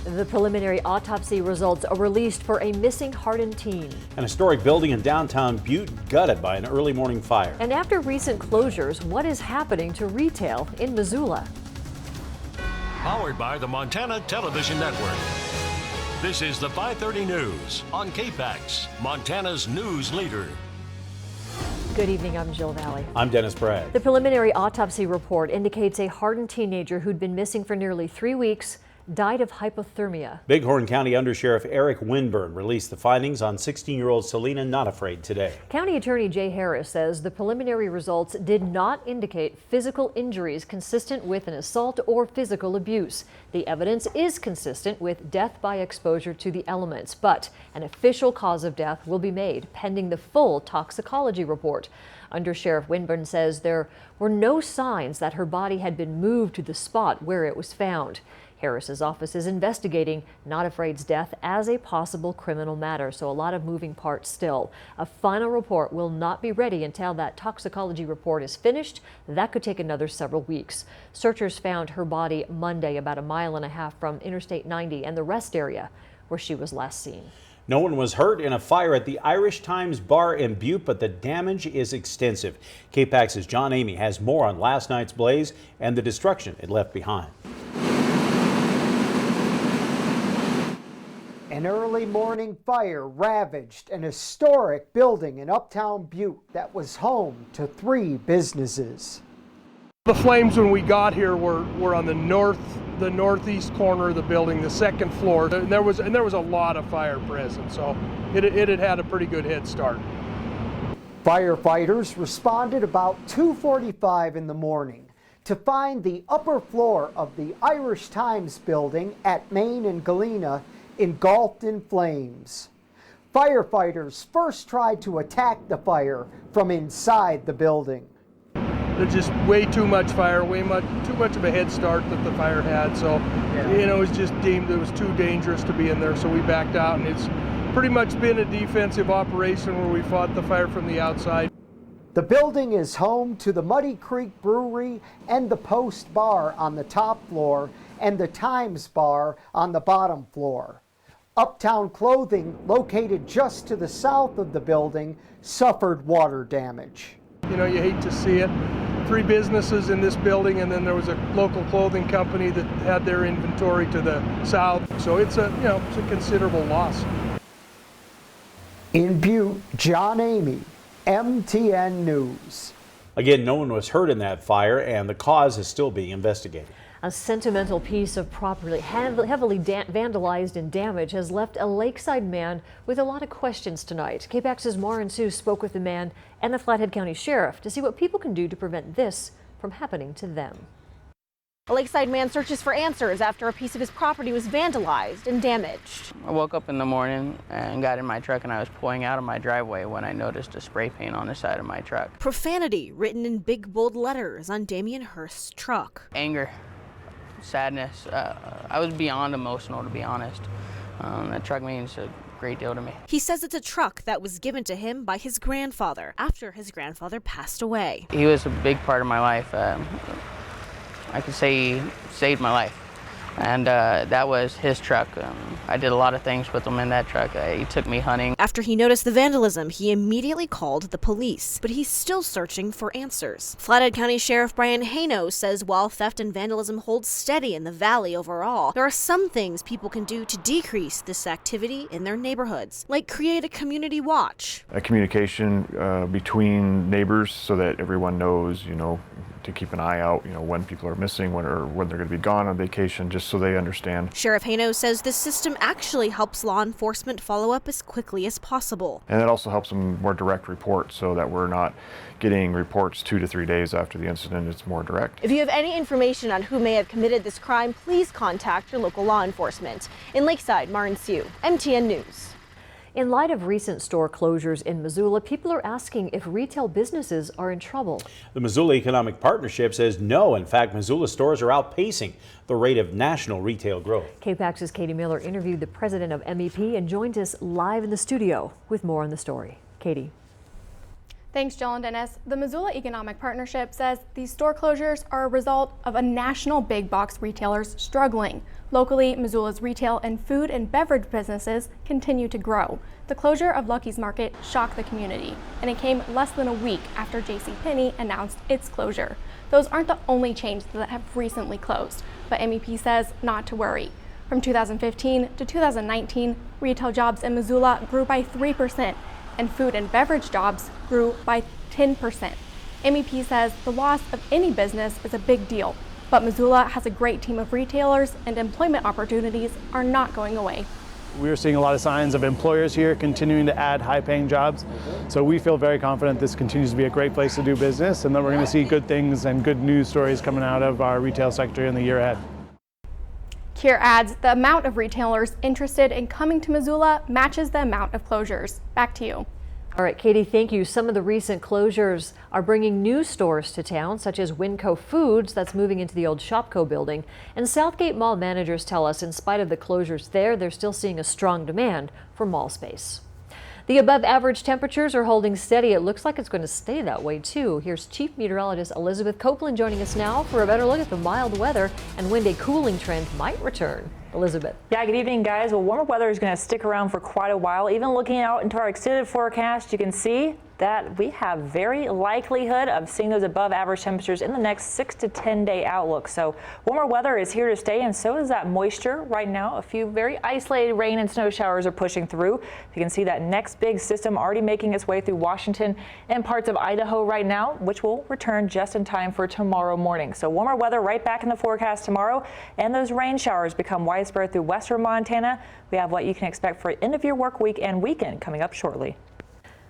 The preliminary autopsy results are released for a missing hardened teen. An historic building in downtown Butte gutted by an early morning fire. And after recent closures, what is happening to retail in Missoula? Powered by the Montana Television Network. This is the 5:30 News on KPAX, Montana's news leader. Good evening, I'm Jill Valley. I'm Dennis Bragg. The preliminary autopsy report indicates a hardened teenager who'd been missing for nearly 3 weeks died of hypothermia. Bighorn County Undersheriff Eric Winburn released the findings on 16-year-old Selena Not Afraid today. County Attorney Jay Harris says the preliminary results did not indicate physical injuries consistent with an assault or physical abuse. The evidence is consistent with death by exposure to the elements, but an official cause of death will be made pending the full toxicology report. Undersheriff Winburn says there were no signs that her body had been moved to the spot where it was found. Harris's office is investigating Not Afraid's death as a possible criminal matter, so a lot of moving parts still. A final report will not be ready until that toxicology report is finished. That could take another several weeks. Searchers found her body Monday about 1.5 miles from Interstate 90 and the rest area where she was last seen. No one was hurt in a fire at the Irish Times bar in Butte, but the damage is extensive. KPAX's John Amy has more on last night's blaze and the destruction it left behind. An early morning fire ravaged an historic building in uptown Butte that was home to 3 businesses. The flames when we got here were on the northeast corner of the building, the second floor. And there was a lot of fire present, so it had a pretty good head start. Firefighters responded about 2:45 in the morning to find the upper floor of the Irish Times building at Main and Galena engulfed in flames. Firefighters first tried to attack the fire from inside the building. There's just way too much fire, too much of a head start that the fire had. So, it was just deemed it was too dangerous to be in there. So we backed out, and it's pretty much been a defensive operation where we fought the fire from the outside. The building is home to the Muddy Creek Brewery and the Post Bar on the top floor and the Times Bar on the bottom floor. Uptown Clothing, located just to the south of the building, suffered water damage. You hate to see it. 3 businesses in this building, and then there was a local clothing company that had their inventory to the south. So it's a considerable loss. In Butte, John Amy, MTN News. Again, no one was hurt in that fire, and the cause is still being investigated. A sentimental piece of property heavily vandalized and damaged has left a Lakeside man with a lot of questions tonight. KPAX's Maureen Sue spoke with the man and the Flathead County Sheriff to see what people can do to prevent this from happening to them. A Lakeside man searches for answers after a piece of his property was vandalized and damaged. I woke up in the morning and got in my truck, and I was pulling out of my driveway when I noticed a spray paint on the side of my truck. Profanity written in big bold letters on Damian Hurst's truck. Anger, sadness. I was beyond emotional, to be honest. That truck means a great deal to me. He says it's a truck that was given to him by his grandfather after his grandfather passed away. He was a big part of my life. I could say he saved my life. And that was his truck. I did a lot of things with him in that truck. He took me hunting. After he noticed the vandalism, he immediately called the police, but he's still searching for answers. Flathead County Sheriff Brian Hayno says while theft and vandalism holds steady in the valley overall, there are some things people can do to decrease this activity in their neighborhoods, like create a community watch. A communication between neighbors so that everyone knows, to keep an eye out, when people are missing, when they're going to be gone on vacation, just so they understand. Sheriff Hayno says this system actually helps law enforcement follow up as quickly as possible. And it also helps them more direct reports so that we're not getting reports 2 to 3 days after the incident. It's more direct. If you have any information on who may have committed this crime, please contact your local law enforcement. In Lakeside, Maureen Sue, MTN News. In light of recent store closures in Missoula, people are asking if retail businesses are in trouble. The Missoula Economic Partnership says no. In fact, Missoula stores are outpacing the rate of national retail growth. KPAX's Katie Miller interviewed the president of MEP and joined us live in the studio with more on the story. Katie. Thanks, Jill and Dennis. The Missoula Economic Partnership says these store closures are a result of a national big box retailers struggling. Locally, Missoula's retail and food and beverage businesses continue to grow. The closure of Lucky's Market shocked the community, and it came less than a week after JCPenney announced its closure. Those aren't the only chains that have recently closed, but MEP says not to worry. From 2015 to 2019, retail jobs in Missoula grew by 3%, and food and beverage jobs grew by 10%. MEP says the loss of any business is a big deal, but Missoula has a great team of retailers and employment opportunities are not going away. We're seeing a lot of signs of employers here continuing to add high-paying jobs. So we feel very confident this continues to be a great place to do business and that we're going to see good things and good news stories coming out of our retail sector in the year ahead. Kier adds the amount of retailers interested in coming to Missoula matches the amount of closures. Back to you. All right, Katie, thank you. Some of the recent closures are bringing new stores to town, such as Winco Foods, that's moving into the old Shopco building. And Southgate Mall managers tell us in spite of the closures there, they're still seeing a strong demand for mall space. The above average temperatures are holding steady. It looks like it's going to stay that way too. Here's Chief Meteorologist Elizabeth Copeland joining us now for a better look at the mild weather and when a cooling trend might return. Elizabeth. Yeah, good evening, guys. Well, warmer weather is going to stick around for quite a while. Even looking out into our extended forecast, you can see that we have very likelihood of seeing those above average temperatures in the next 6 to 10 day outlook. So warmer weather is here to stay, and so is that moisture right now. A few very isolated rain and snow showers are pushing through. You can see that next big system already making its way through Washington and parts of Idaho right now, which will return just in time for tomorrow morning. So warmer weather right back in the forecast tomorrow, and those rain showers become widespread through western Montana. We have what you can expect for end of year work week and weekend coming up shortly.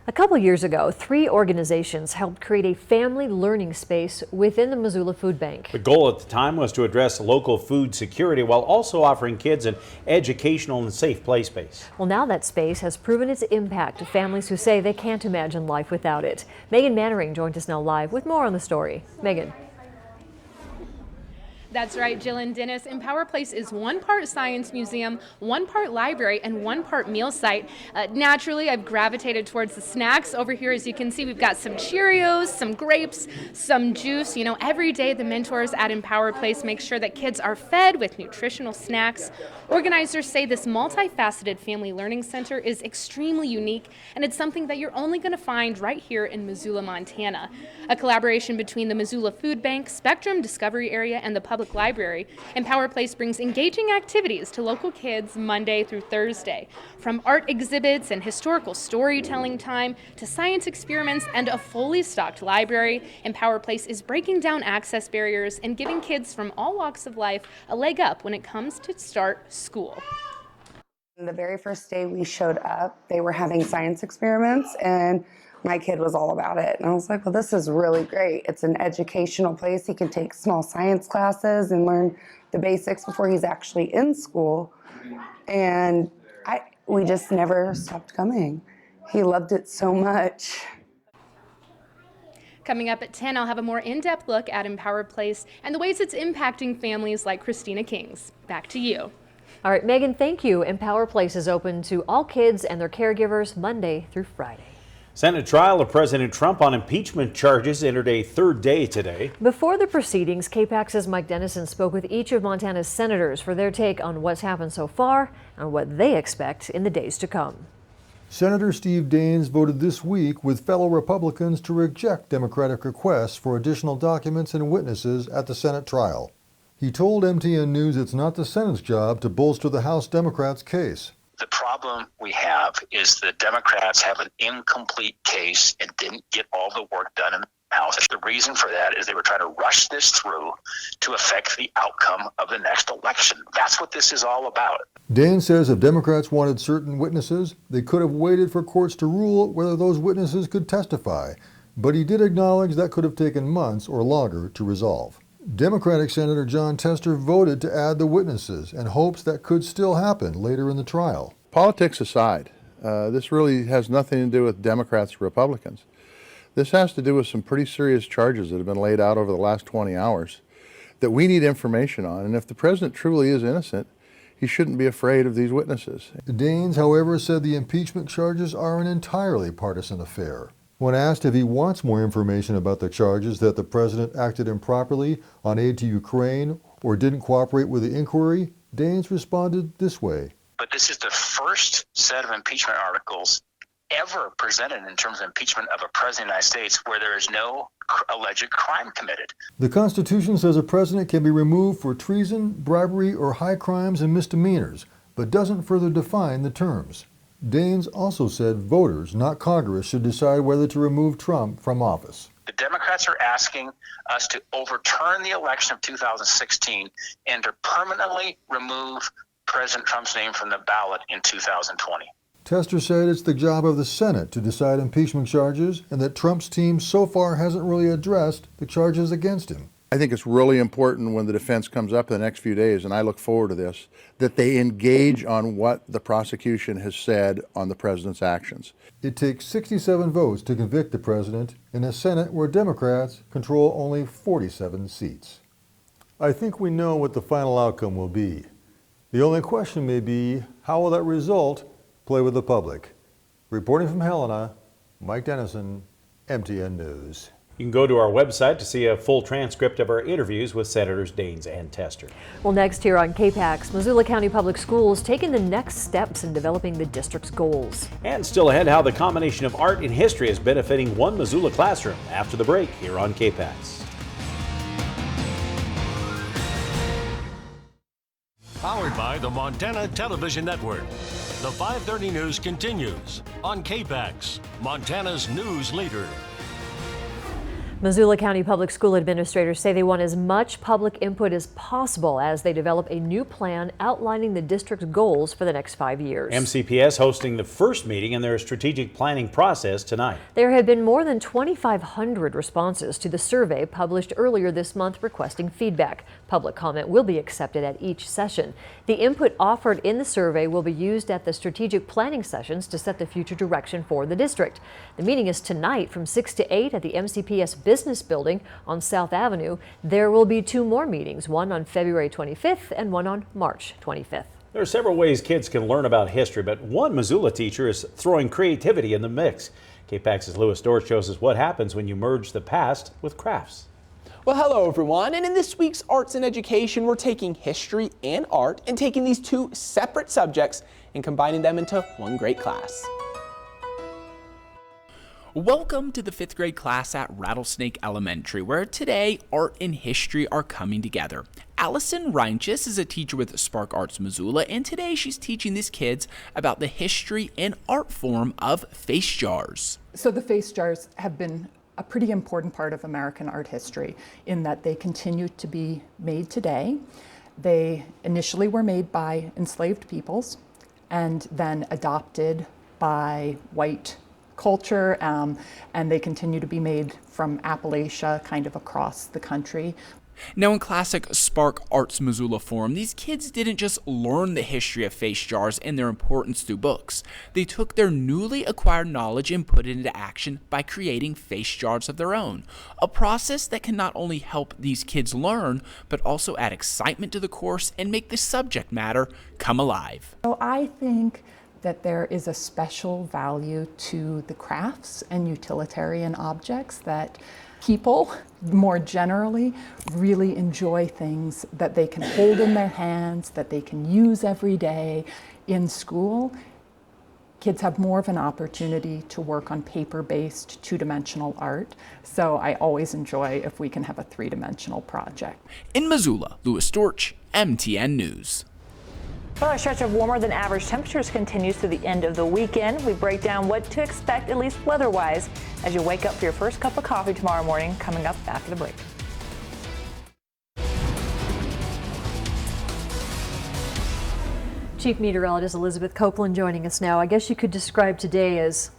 A couple years ago, 3 organizations helped create a family learning space within the Missoula Food Bank. The goal at the time was to address local food security while also offering kids an educational and safe play space. Well, now that space has proven its impact to families who say they can't imagine life without it. Megan Mannering joins us now live with more on the story. Megan. That's right, Jill and Dennis. Empower Place is 1 part science museum, 1 part library, and 1 part meal site. Naturally, I've gravitated towards the snacks. Over here, as you can see, we've got some Cheerios, some grapes, some juice. You know, every day the mentors at Empower Place make sure that kids are fed with nutritional snacks. Organizers say this multifaceted family learning center is extremely unique, and it's something that you're only going to find right here in Missoula, Montana. A collaboration between the Missoula Food Bank, Spectrum Discovery Area, and the Public Library, Empower Place brings engaging activities to local kids Monday through Thursday. From art exhibits and historical storytelling time to science experiments and a fully stocked library, Empower Place is breaking down access barriers and giving kids from all walks of life a leg up when it comes to start school. The very first day we showed up, they were having science experiments, and my kid was all about it. And I was like, well, this is really great. It's an educational place. He can take small science classes and learn the basics before he's actually in school. And we just never stopped coming. He loved it so much. Coming up at 10, I'll have a more in-depth look at Empower Place and the ways it's impacting families like Christina King's. Back to you. All right, Megan, thank you. Empower Place is open to all kids and their caregivers Monday through Friday. Senate trial of President Trump on impeachment charges entered a 3rd day today. Before the proceedings, KPAX's Mike Dennison spoke with each of Montana's senators for their take on what's happened so far and what they expect in the days to come. Senator Steve Daines voted this week with fellow Republicans to reject Democratic requests for additional documents and witnesses at the Senate trial. He told MTN News it's not the Senate's job to bolster the House Democrats' case. The problem we have is the Democrats have an incomplete case and didn't get all the work done in the House. The reason for that is they were trying to rush this through to affect the outcome of the next election. That's what this is all about. Daines says if Democrats wanted certain witnesses, they could have waited for courts to rule whether those witnesses could testify. But he did acknowledge that could have taken months or longer to resolve. Democratic Senator John Tester voted to add the witnesses and hopes that could still happen later in the trial. Politics aside, this really has nothing to do with Democrats or Republicans. This has to do with some pretty serious charges that have been laid out over the last 20 hours that we need information on. And if the president truly is innocent, he shouldn't be afraid of these witnesses. Daines, however, said the impeachment charges are an entirely partisan affair. When asked if he wants more information about the charges that the president acted improperly on aid to Ukraine or didn't cooperate with the inquiry, Daines responded this way. But this is the first set of impeachment articles ever presented in terms of impeachment of a president of the United States where there is no alleged crime committed. The Constitution says a president can be removed for treason, bribery, or high crimes and misdemeanors, but doesn't further define the terms. Daines also said voters, not Congress, should decide whether to remove Trump from office. The Democrats are asking us to overturn the election of 2016 and to permanently remove President Trump's name from the ballot in 2020. Tester said it's the job of the Senate to decide impeachment charges and that Trump's team so far hasn't really addressed the charges against him. I think it's really important when the defense comes up in the next few days, and I look forward to this, that they engage on what the prosecution has said on the president's actions. It takes 67 votes to convict the president in a Senate where Democrats control only 47 seats. I think we know what the final outcome will be. The only question may be, how will that result play with the public? Reporting from Helena, Mike Dennison, MTN News. You can go to our website to see a full transcript of our interviews with Senators Daines and Tester. Well, next here on KPAX, Missoula County Public Schools taking the next steps in developing the district's goals. And still ahead, how the combination of art and history is benefiting one Missoula classroom. After the break here on KPAX. Powered by the Montana Television Network. The 530 News continues on KPAX, Montana's news leader. Missoula County Public School administrators say they want as much public input as possible as they develop a new plan outlining the district's goals for the next 5 years. MCPS hosting the first meeting in their strategic planning process tonight. There have been more than 2,500 responses to the survey published earlier this month requesting feedback. Public comment will be accepted at each session. The input offered in the survey will be used at the strategic planning sessions to set the future direction for the district. The meeting is tonight from 6 to 8 at the MCPS Business Building on South Avenue. There will be 2 more meetings, one on February 25th and one on March 25th. There are several ways kids can learn about history, but one Missoula teacher is throwing creativity in the mix. KPAX's Lewis Dorr shows us what happens when you merge the past with crafts. Well, hello everyone, and in this week's Arts and Education, we're taking history and art and taking these 2 separate subjects and combining them into one great class. Welcome to the 5th grade class at Rattlesnake Elementary, where today art and history are coming together. Allison Reinches is a teacher with Spark Arts Missoula, and today she's teaching these kids about the history and art form of face jars. So the face jars have been a pretty important part of American art history in that they continue to be made today. They initially were made by enslaved peoples and then adopted by white culture, and they continue to be made from Appalachia kind of across the country. Now, in classic Spark Arts Missoula form, these kids didn't just learn the history of face jars and their importance through books. They took their newly acquired knowledge and put it into action by creating face jars of their own, a process that can not only help these kids learn, but also add excitement to the course and make the subject matter come alive. So I think that there is a special value to the crafts and utilitarian objects, that people more generally really enjoy things that they can hold in their hands, that they can use every day. In school, kids have more of an opportunity to work on paper-based 2-dimensional art, so I always enjoy if we can have a 3-dimensional project. In Missoula, Lewis Dorch, MTN News. Well, a stretch of warmer than average temperatures continues through the end of the weekend. We break down what to expect, at least weather-wise, as you wake up for your first cup of coffee tomorrow morning, coming up after the break. Chief Meteorologist Elizabeth Copeland joining us now. I guess you could describe today as,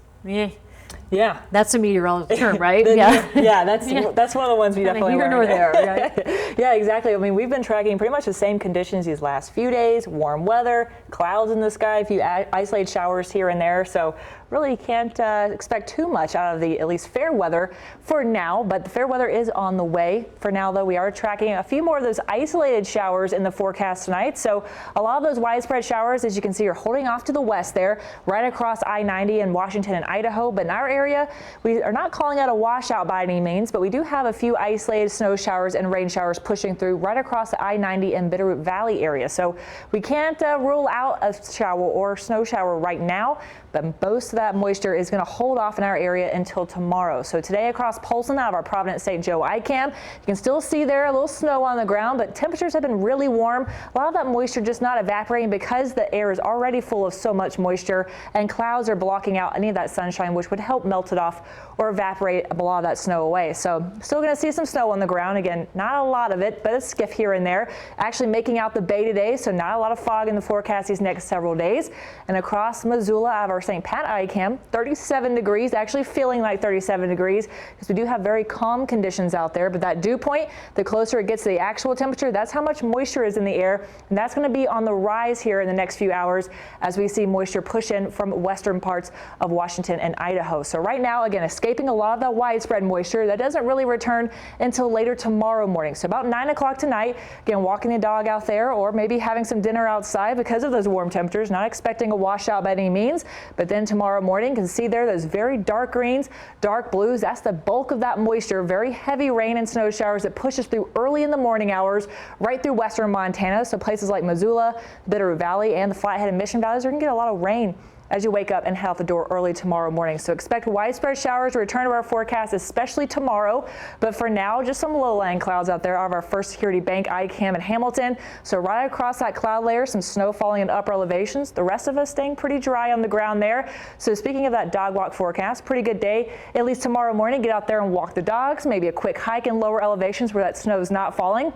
yeah, that's a meteorological term, right? Yeah, that's one of the ones we definitely here nor there, right? Yeah, exactly. I mean, we've been tracking pretty much the same conditions these last few days: warm weather, clouds in the sky, a few isolated showers here and there. So really can't expect too much out of the at least fair weather for now, but the fair weather is on the way. For now, though, we are tracking a few more of those isolated showers in the forecast tonight. So a lot of those widespread showers, as you can see, are holding off to the west there, right across I-90 in Washington and Idaho, but in our area area. We are not calling out a washout by any means, but we do have a few isolated snow showers and rain showers pushing through right across the I-90 and Bitterroot Valley area. So we can't rule out a shower or snow shower right now, but most of that moisture is going to hold off in our area until tomorrow. So today across Polson out of our Providence St. Joe ICAM, you can still see there a little snow on the ground, but temperatures have been really warm. A lot of that moisture just not evaporating because the air is already full of so much moisture, and clouds are blocking out any of that sunshine, which would help melt it off or evaporate a lot of that snow away. So still going to see some snow on the ground. Again, not a lot of it, but a skiff here and there. Actually making out the bay today, so not a lot of fog in the forecast these next several days. And across Missoula out of our St. Pat ICAM, 37 degrees, actually feeling like 37 degrees because we do have very calm conditions out there. But that dew point, the closer it gets to the actual temperature, that's how much moisture is in the air. And that's going to be on the rise here in the next few hours as we see moisture push in from western parts of Washington and Idaho. So right now, again, escaping a lot of that widespread moisture that doesn't really return until later tomorrow morning. So about 9 o'clock tonight, again, walking the dog out there or maybe having some dinner outside because of those warm temperatures, not expecting a washout by any means. But then tomorrow morning, you can see there those very dark greens, dark blues. That's the bulk of that moisture. Very heavy rain and snow showers that pushes through early in the morning hours right through western Montana. So places like Missoula, Bitterroot Valley, and the Flathead and Mission Valleys are going to get a lot of rain as you wake up and head out the door early tomorrow morning. So expect widespread showers to return to our forecast, especially tomorrow. But for now, just some low-lying clouds out there out of our First Security Bank ICAM in Hamilton. So right across that cloud layer, some snow falling in upper elevations. The rest of us staying pretty dry on the ground there. So speaking of that dog walk forecast, pretty good day, at least tomorrow morning. Get out there and walk the dogs, maybe a quick hike in lower elevations where that snow is not falling.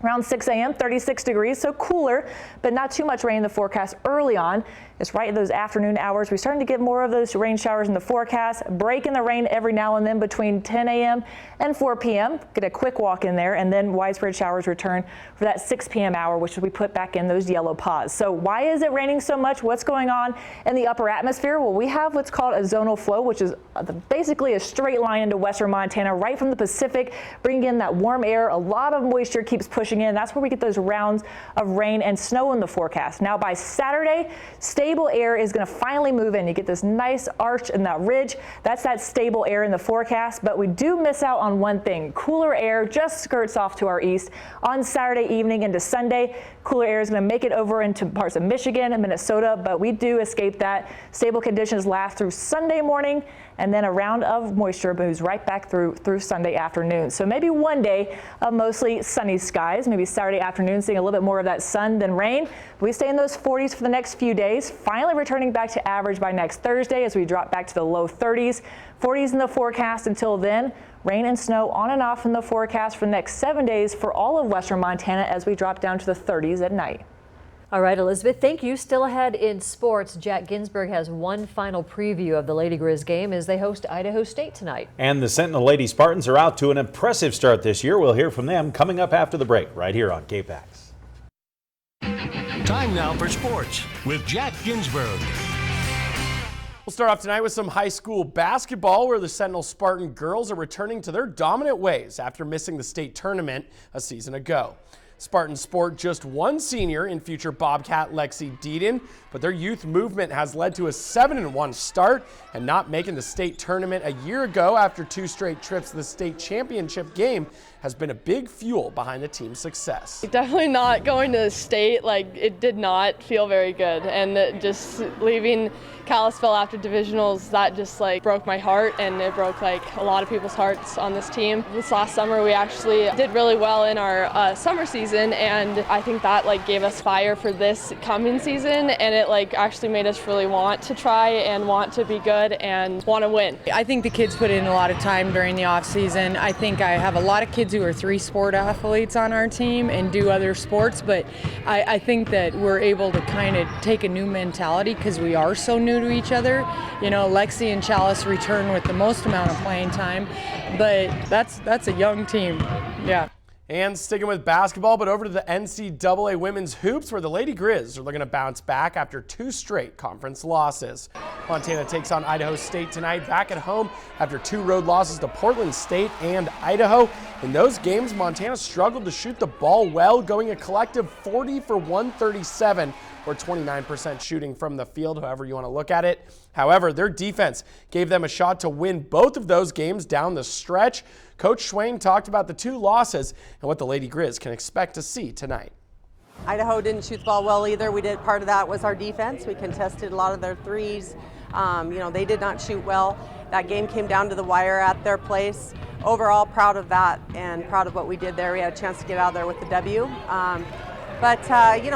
Around 6 a.m., 36 degrees, so cooler, but not too much rain in the forecast early on. It's right in those afternoon hours. We're starting to get more of those rain showers in the forecast, breaking the rain every now and then between 10 a.m. and 4 p.m. Get a quick walk in there, and then widespread showers return for that 6 p.m. hour, which we put back in those yellow pods. So why is it raining so much? What's going on in the upper atmosphere? Well, we have what's called a zonal flow, which is basically a straight line into western Montana, right from the Pacific, bringing in that warm air. A lot of moisture keeps pushing in. That's where we get those rounds of rain and snow in the forecast. Now by Saturday, stable air is going to finally move in. You get this nice arch in that ridge. That's that stable air in the forecast, but we do miss out on one thing. Cooler air just skirts off to our east on Saturday evening into Sunday. Cooler air is going to make it over into parts of Michigan and Minnesota, but we do escape that. Stable conditions last through Sunday morning, and then a round of moisture moves right back through Sunday afternoon. So maybe one day of mostly sunny skies, maybe Saturday afternoon seeing a little bit more of that sun than rain. We stay in those 40s for the next few days, finally returning back to average by next Thursday as we drop back to the low 30s. 40s in the forecast until then. Rain and snow on and off in the forecast for the next 7 days for all of western Montana as we drop down to the 30s at night. All right, Elizabeth, thank you. Still ahead in sports, Jack Ginsburg has one final preview of the Lady Grizz game as they host Idaho State tonight. And the Sentinel Lady Spartans are out to an impressive start this year. We'll hear from them coming up after the break right here on KPAX. Time now for sports with Jack Ginsburg. We'll start off tonight with some high school basketball where the Sentinel Spartan girls are returning to their dominant ways after missing the state tournament a season ago. Spartans sport just one senior in future Bobcat Lexi Deedon, but their youth movement has led to a 7-1 start, and not making the state tournament a year ago after 2 straight trips to the state championship game has been a big fuel behind the team's success. Definitely not going to the state, it did not feel very good, and just leaving Kalispell after divisionals, that just broke my heart, and it broke a lot of people's hearts on this team. This last summer we actually did really well in our summer season, and I think that gave us fire for this coming season, and it actually made us really want to try and want to be good and want to win. I think the kids put in a lot of time during the off season. I think I have a lot of kids who are 3-sport athletes on our team and do other sports, but I think that we're able to kind of take a new mentality because we are so new to each other. You know, Lexi and Chalice return with the most amount of playing time, but that's a young team. Yeah. And sticking with basketball, but over to the NCAA women's hoops, where the Lady Grizz are looking to bounce back after 2 straight conference losses. Montana takes on Idaho State tonight, back at home after 2 road losses to Portland State and Idaho. In those games, Montana struggled to shoot the ball well, going a collective 40 for 137, or 29% shooting from the field, however you want to look at it. However, their defense gave them a shot to win both of those games down the stretch. Coach Schwang talked about the 2 losses and what the Lady Grizz can expect to see tonight. Idaho didn't shoot the ball well either. Part of that was our defense. We contested a lot of their threes. They did not shoot well. That game came down to the wire at their place. Overall, proud of that and proud of what we did there. We had a chance to get out of there with the W.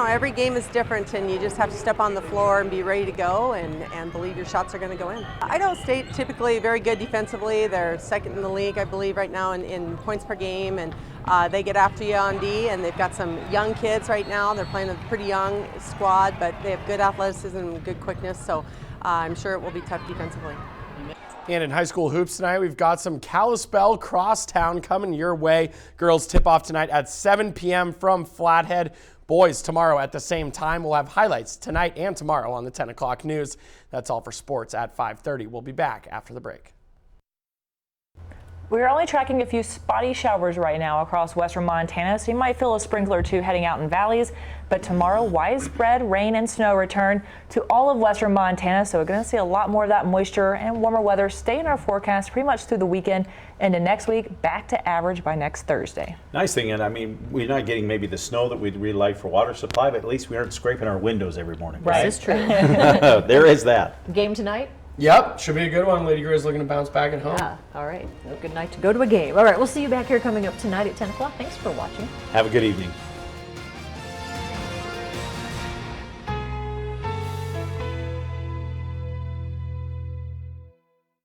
Every game is different, and you just have to step on the floor and be ready to go and believe your shots are going to go in. Idaho State typically very good defensively. They're second in the league, I believe, right now in points per game, and they get after you on D, and they've got some young kids right now. They're playing a pretty young squad, but they have good athleticism and good quickness, so I'm sure it will be tough defensively. And in high school hoops tonight, we've got some Kalispell Crosstown coming your way. Girls tip off tonight at 7 p.m. from Flathead. Boys tomorrow at the same time. We'll have highlights tonight and tomorrow on the 10 o'clock news. That's all for sports at 5:30. We'll be back after the break. We're only tracking a few spotty showers right now across western Montana, so you might feel a sprinkler or 2 heading out in valleys. But tomorrow, widespread rain and snow return to all of western Montana, so we're going to see a lot more of that moisture and warmer weather stay in our forecast pretty much through the weekend. And the next week, back to average by next Thursday. Nice thing, and I mean, we're not getting maybe the snow that we'd really like for water supply, but at least we aren't scraping our windows every morning. Right. This is true. There is that. Game tonight? Yep, should be a good one. Lady Grizz looking to bounce back at home. Yeah, all right. Well, good night to go to a game. All right, we'll see you back here coming up tonight at 10 o'clock. Thanks for watching. Have a good evening.